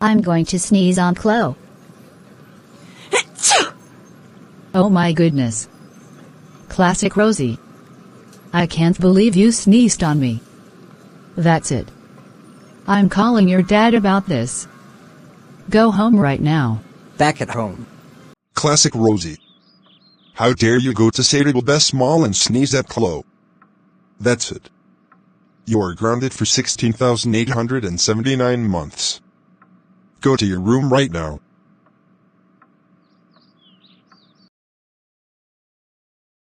I'm going to sneeze on Cloe. Oh my goodness. Classic Rosie. I can't believe you sneezed on me. That's it. I'm calling your dad about this. Go home right now. Back at home. Classic Rosie. How dare you go to Sadable Best Mall and sneeze at Cloe? That's it. You are grounded for 16,879 months. Go to your room right now.